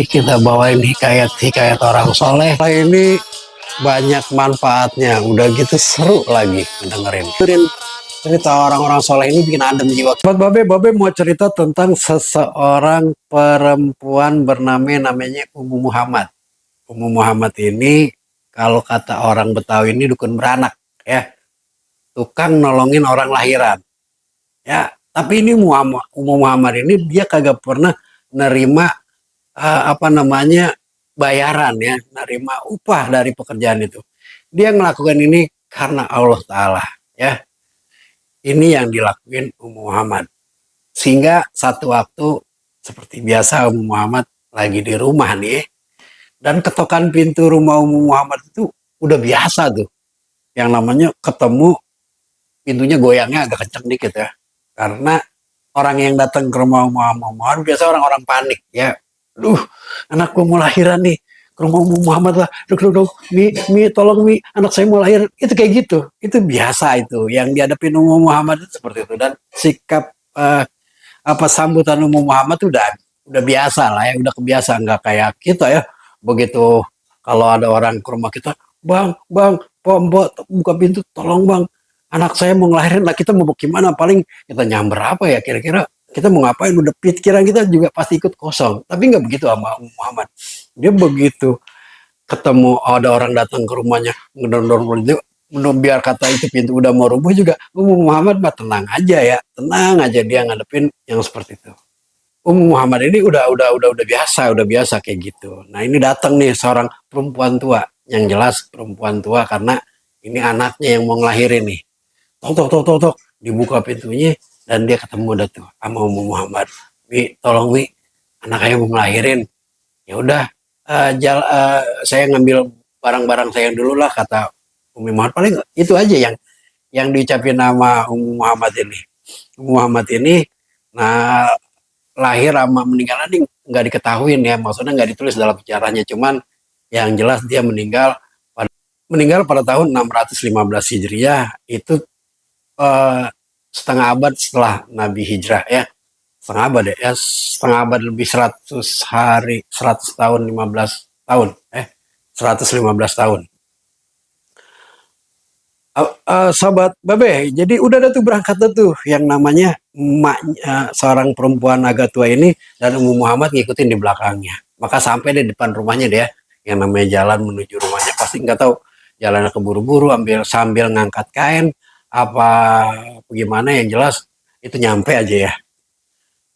Kita bawain hikayat orang soleh. Ini banyak manfaatnya, udah gitu seru lagi dengerin. Cerita orang-orang soleh ini bikin adem jiwa. Buat Babe mau cerita tentang seseorang perempuan namanya Umu Muhammad. Umu Muhammad ini kalau kata orang Betawi ini dukun beranak, ya, tukang nolongin orang lahiran, ya. Tapi ini Umu Muhammad ini dia kagak pernah nerima bayaran, ya, nerima upah dari pekerjaan itu. Dia ngelakukan ini karena Allah Ta'ala, ya. Ini yang dilakuin Ummu Muhammad. Sehingga satu waktu seperti biasa Ummu Muhammad lagi di rumah nih, dan ketokan pintu rumah Ummu Muhammad itu udah biasa tuh. Yang namanya ketemu pintunya goyangnya agak kenceng dikit, ya. Karena orang yang datang ke rumah Ummu Muhammad biasa orang-orang panik, ya. Duh, anakku mau lahiran nih, ke rumah Ummu Muhammad lah. Duk, Mi, tolong Mi, anak saya mau lahir. Itu kayak gitu. Itu biasa itu. Yang dihadapin Ummu Muhammad itu seperti itu. Dan sikap sambutan Ummu Muhammad itu udah biasa lah, ya, udah kebiasa, nggak kayak kita, ya. Begitu kalau ada orang ke rumah kita, bang, mbak, buka pintu, tolong bang, anak saya mau ngelahirin. Lah kita mau gimana? Paling kita nyamber apa ya kira-kira? Kita mau ngapain? Udah pikiran kita juga pasti ikut kosong. Tapi nggak begitu sama Muhammad. Dia begitu ketemu ada orang datang ke rumahnya, ngedor-dor itu, biar kata itu pintu udah mau rubuh juga, Muhammad mah tenang aja, ya, tenang aja dia ngadepin yang seperti itu. Muhammad ini udah biasa kayak gitu. Nah ini datang nih seorang perempuan tua, yang jelas perempuan tua karena ini anaknya yang mau ngelahirin nih. Tok, dibuka pintunya dan dia ketemu dah tuh sama Muhammad. Mi, tolong Mi, anak saya mau ngelahirin. Ya udah, saya ngambil barang-barang saya dulu lah, kata Umi Muhammad. Paling itu aja yang diucapin nama Muhammad ini. Muhammad ini, nah, lahir sama meninggalnya ini nggak diketahuin, ya, maksudnya nggak ditulis dalam sejarahnya. Cuman yang jelas dia meninggal pada tahun 615 Hijriah, itu eh, setengah abad setelah Nabi hijrah, ya. Setengah abad, ya, setengah abad lebih, 100 hari, 100 tahun, 15 tahun, 115 tahun. Sobat Babe, jadi udah ada tuh berangkat tuh yang namanya emaknya, seorang perempuan agak tua ini, dan Ummu Muhammad ngikutin di belakangnya. Maka sampai di depan rumahnya dia, yang namanya jalan menuju rumahnya, pasti nggak tahu jalannya keburu-buru, sambil ngangkat kain apa bagaimana, yang jelas itu nyampe aja, ya.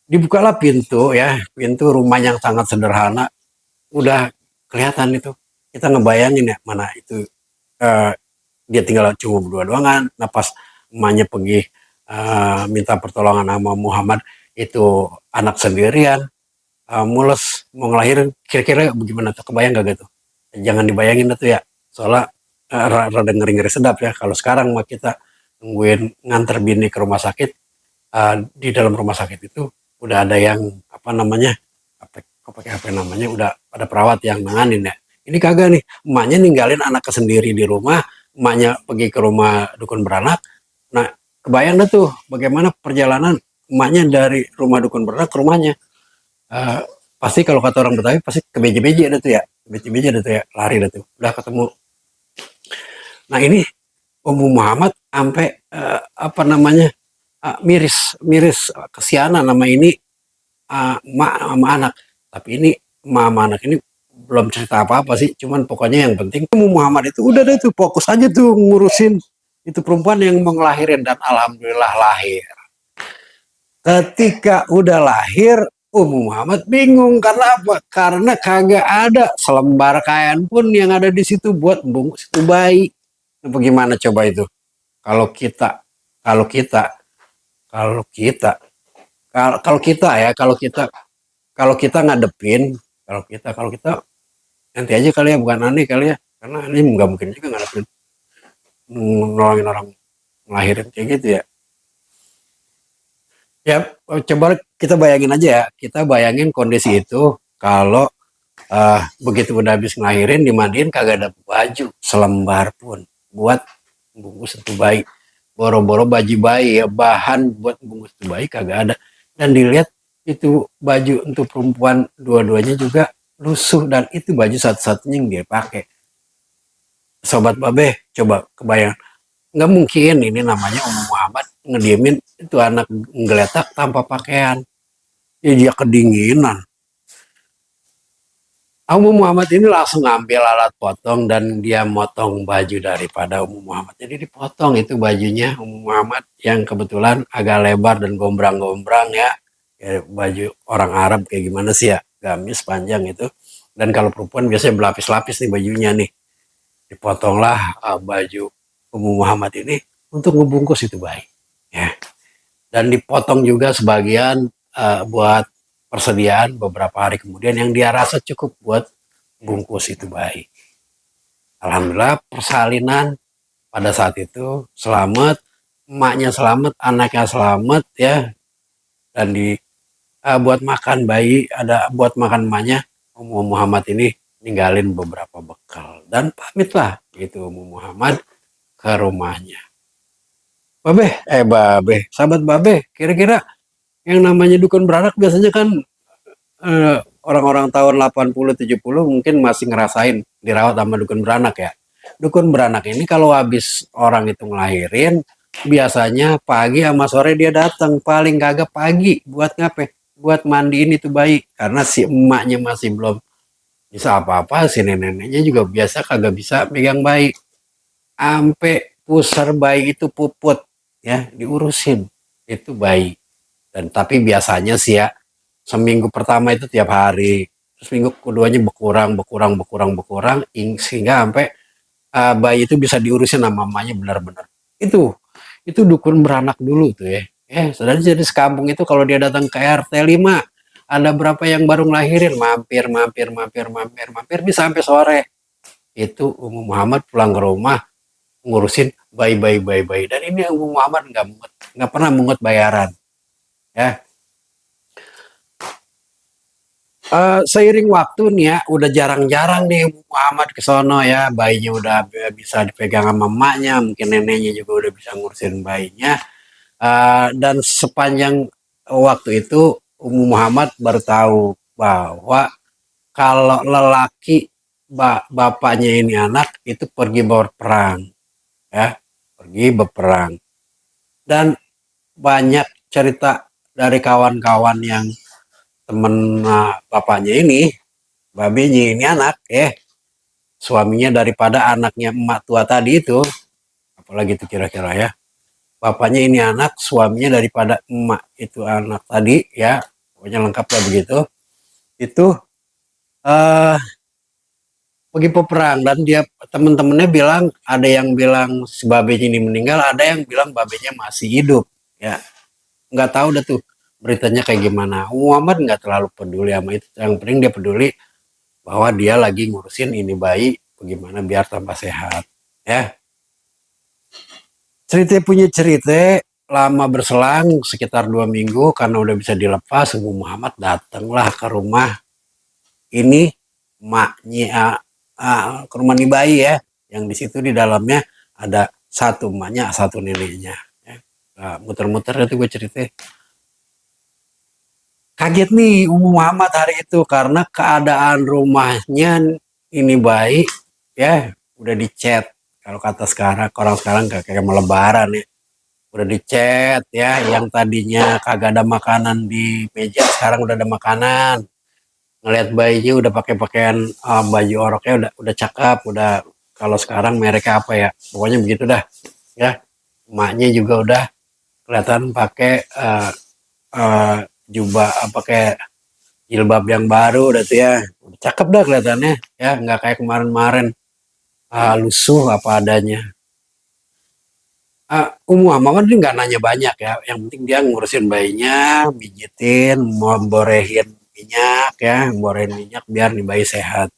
Dibukalah pintu, ya, pintu rumah yang sangat sederhana. Udah kelihatan itu, kita ngebayangin, ya, mana itu dia tinggal cuma berdua-duangan. Nah pas emaknya pergi minta pertolongan sama Muhammad, itu anak sendirian, mules mau ngelahirin, kira-kira bagaimana tuh, kebayang gak gitu? Jangan dibayangin tuh, ya, soalnya rada ngeri-ngeri sedap, ya. Kalau sekarang mah kita nungguin nganter bini ke rumah sakit, di dalam rumah sakit itu udah ada yang udah ada perawat yang nanganin, ya. Ini kagak nih, emaknya ninggalin anaknya sendiri di rumah, emaknya pergi ke rumah dukun beranak. Nah, kebayang dah tuh bagaimana perjalanan emaknya dari rumah dukun beranak ke rumahnya. Pasti kalau kata orang Betawi pasti kebeje-beje dah tuh, ya, kebeje-beje dah tuh, ya, lari dah tuh, udah ketemu. Nah ini Ummu Muhammad sampai miris kesianan nama ini, emak sama anak. Tapi ini emak sama anak ini belum cerita apa-apa sih, cuman pokoknya yang penting Muhammad itu udah deh tuh fokus aja tuh ngurusin itu perempuan yang mau ngelahirin, dan alhamdulillah lahir. Ketika udah lahir, Muhammad bingung karena apa? Karena kagak ada selembar kain pun yang ada di situ buat bungkus itu bayi. Nah, bagaimana coba itu? Kalau kita, kalau kita, kalau kita, kalau kita ya, kalau kita ngadepin, kalau kita nanti aja kali, ya, bukan aneh kali, ya, karena ini nggak mungkin juga ngadepin nolongin orang ngelahirin kayak gitu, ya. Ya, coba kita bayangin aja, ya, kita bayangin kondisi itu kalau begitu udah habis ngelahirin, dimandiin, kagak ada baju selembar pun buat bungkus itu bayi. Boro-boro baju bayi, ya, bahan buat bungkus itu bayi kagak ada. Dan dilihat itu baju untuk perempuan dua-duanya juga lusuh, dan itu baju satu-satunya yang dia pakai. Sobat Babe, coba kebayang, nggak mungkin ini namanya Ummu Muhammad ngediemin itu anak menggeletak tanpa pakaian. Ya dia kedinginan. Ummu Muhammad ini langsung ngambil alat potong dan dia motong baju daripada Ummu Muhammad. Jadi dipotong itu bajunya Ummu Muhammad yang kebetulan agak lebar dan gombrang-gombrang ya. Ya baju orang Arab kayak gimana sih ya, gamis panjang itu. Dan kalau perempuan biasanya berlapis-lapis nih bajunya nih. Dipotonglah baju Ummu Muhammad ini untuk ngebungkus itu bayi. Ya. Dan dipotong juga sebagian buat persediaan beberapa hari kemudian yang dia rasa cukup buat bungkus itu bayi. Alhamdulillah persalinan pada saat itu selamat, emaknya selamat, anaknya selamat ya. Dan buat makan bayi, ada buat makan emaknya, Ummu Muhammad ini ninggalin beberapa bekal dan pamitlah gitu Ummu Muhammad ke rumahnya. Sahabat Babe, kira-kira yang namanya dukun beranak biasanya kan orang-orang tahun 80 70 mungkin masih ngerasain dirawat sama dukun beranak ya. Dukun beranak ini kalau habis orang itu ngelahirin, biasanya pagi sama sore dia datang, paling kagak pagi buat ngapain? Buat mandiin itu bayi, karena si emaknya masih belum bisa apa-apa, si neneknya juga biasa kagak bisa megang bayi. Ampe pusar bayi itu puput ya, diurusin itu bayi. Dan tapi biasanya sih ya seminggu pertama itu tiap hari, terus minggu keduanya berkurang sehingga sampai bayi itu bisa diurusin sama mamanya benar-benar. Itu dukun beranak dulu tuh ya. Saudara, jadi sekampung itu kalau dia datang ke RT 5, ada berapa yang baru ngelahirin, mampir bisa sampai sore. Itu Ummu Muhammad pulang ke rumah ngurusin bayi. Dan ini Ummu Muhammad nggak pernah mungut bayaran. Ya, seiring waktu nih ya, udah jarang-jarang nih Muhammad ke sono ya, bayinya udah bisa dipegang sama emaknya, mungkin neneknya juga udah bisa ngurusin bayinya. Dan sepanjang waktu itu Ummu Muhammad baru tahu bahwa kalau lelaki bapaknya ini anak itu pergi berperang ya, pergi berperang. Dan banyak cerita dari kawan-kawan yang temen bapaknya ini, babenya ini anak suaminya daripada anaknya emak tua tadi itu, apalagi itu kira-kira ya, bapaknya ini anak, suaminya daripada emak itu anak tadi ya, pokoknya lengkap lah begitu. Itu pergi peperang, dan dia temen-temennya bilang, ada yang bilang si babenya ini meninggal, ada yang bilang babenya masih hidup ya. Nggak tahu dah tuh beritanya kayak gimana. Muhammad nggak terlalu peduli sama itu, yang penting dia peduli bahwa dia lagi ngurusin ini bayi bagaimana biar tambah sehat ya. Cerita punya cerita, lama berselang sekitar 2 minggu karena udah bisa dilepas, Ummu Muhammad datanglah ke rumah ini maknya, ke rumah nih bayi ya, yang di situ di dalamnya ada satu emaknya satu neneknya ya. Muter-muter itu gue cerita. Kaget nih Ummu Muhammad hari itu karena keadaan rumahnya ini baik ya, udah dicat. Kalau kata sekarang, orang sekarang kayak mau lebaran ya, udah dicat ya, yang tadinya kagak ada makanan di meja sekarang udah ada makanan. Ngelihat bayinya udah pakai pakaian, baju oroknya udah cakep, udah, kalau sekarang mereknya apa ya, pokoknya begitu dah ya. Emaknya juga udah kelihatan pakai uh, jubah, pakai jilbab yang baru udah tuh ya, cakep dah kelihatannya ya, nggak kayak kemarin-kemarin lusuh apa adanya. Ummu Muhammad ini nggak nanya banyak ya, yang penting dia ngurusin bayinya, mijitin, memborehin minyak ya, memborehin minyak biar nih bayi sehat.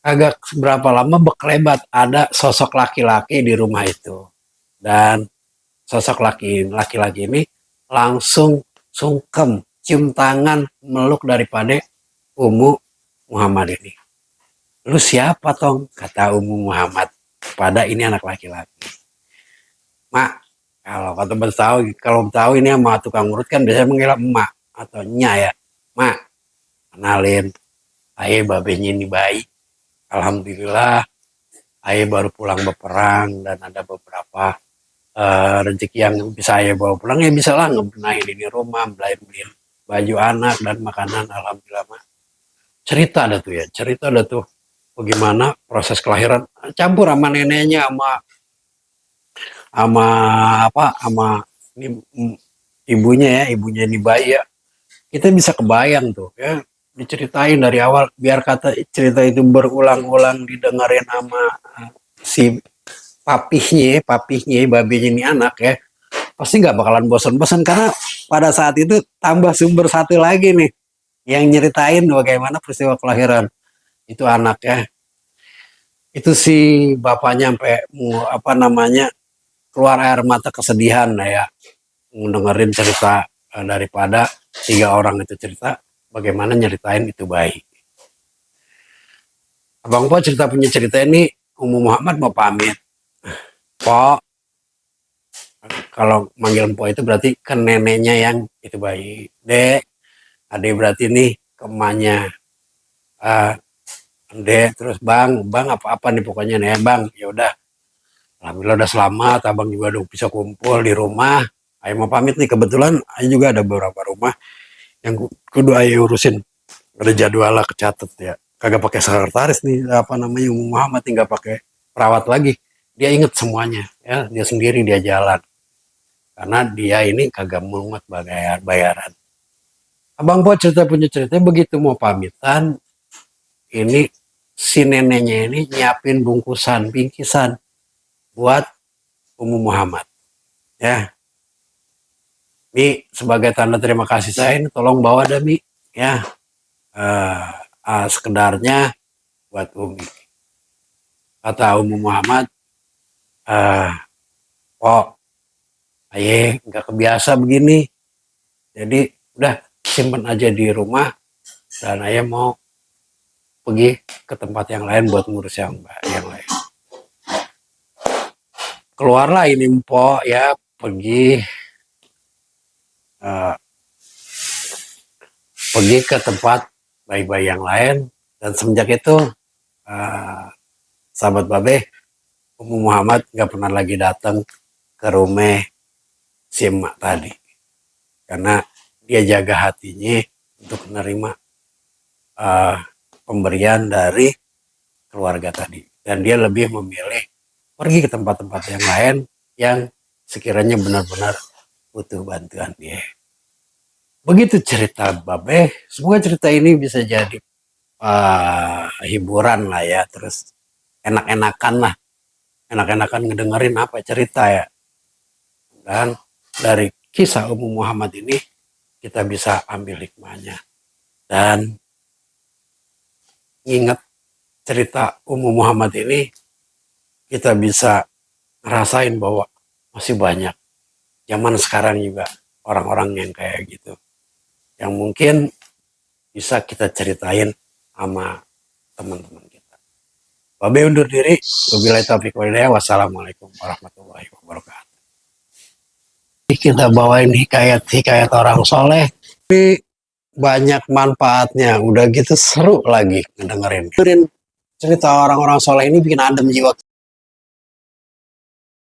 Agak berapa lama beklebat ada sosok laki-laki di rumah itu, dan sosok laki-laki ini langsung sungkem, cium tangan, meluk daripada Ummu Muhammad ini. Lu siapa Tong? Kata Ummu Muhammad pada ini anak laki-laki. Mak, kalau tahu ini sama tukang urut kan biasanya manggil emak atau nya ya. Mak, kenalin, Aye babenya ini baik. Alhamdulillah, aye baru pulang berperang dan ada beberapa rezeki yang bisa aye bawa pulang, ya bisa lah ngebenahin ini rumah, beliin baju anak dan makanan. Alhamdulillah mah. Cerita ada tuh ya, cerita ada tuh bagaimana proses kelahiran, campur sama neneknya, sama sama ini, ibunya ya, ibunya ini bayi ya. Kita bisa kebayang tuh ya, diceritain dari awal, biar kata cerita itu berulang-ulang didengarin sama si papihnya babinya ini anak ya, pasti nggak bakalan bosan-bosan, karena pada saat itu tambah sumber satu lagi nih yang nyeritain bagaimana peristiwa kelahiran itu anak ya. Itu si bapaknya sampai apa namanya, keluar air mata kesedihan lah ya, dengerin cerita daripada tiga orang itu cerita bagaimana nyeritain itu baik. Abang Po cerita punya cerita ini, Muhammad mau pamit. Po, kalau manggil Po itu berarti ke neneknya yang itu baik. Dek, adek berarti nih ke emaknya. Dek, terus bang apa-apa nih pokoknya nih ya bang. Ya udah, alhamdulillah udah selamat, abang juga udah bisa kumpul di rumah. Ayo mau pamit nih, kebetulan ayo juga ada beberapa rumah yang kudu ayo urusin. Ada jadwalnya kecatet ya. Kagak pakai sekretaris nih, apa namanya, Muhammad tinggal pakai perawat lagi. Dia inget semuanya ya, dia sendiri dia jalan. Karena dia ini kagak mungut bayaran. Abang Po cerita punya cerita, begitu mau pamitan, ini si neneknya ini nyiapin bingkisan buat Muhammad ya. Mi, sebagai tanda terima kasih saya ini tolong bawa dah Mi ya, sekedarnya buat Umi. Kata Muhammad, oh aye nggak kebiasa begini, jadi udah simpen aja di rumah, dan ayah mau pergi ke tempat yang lain buat ngurus yang lain. Keluarlah ini Mpok ya, pergi ke tempat bayi-bayi yang lain. Dan semenjak itu sahabat Babe, Muhammad nggak pernah lagi datang ke rumah si emak tadi, karena dia jaga hatinya untuk menerima pemberian dari keluarga tadi, dan dia lebih memilih pergi ke tempat-tempat yang lain yang sekiranya benar-benar butuh bantuan dia. Begitu cerita Babe. Semoga cerita ini bisa jadi hiburan lah ya, terus enak-enakan ngedengerin apa cerita ya. Dan dari kisah Muhammad ini kita bisa ambil hikmahnya dan ingat cerita Muhammad ini, kita bisa ngerasain bahwa masih banyak zaman sekarang juga orang-orang yang kayak gitu, yang mungkin bisa kita ceritain sama teman-teman kita. Babe undur diri. Wabillahi taufiq wal hidayah. Wassalamualaikum warahmatullahi wabarakatuh. Kita bawain hikayat orang soleh, tapi banyak manfaatnya. Udah gitu seru lagi ngedengerin cerita orang-orang soleh ini, bikin adem jiwa.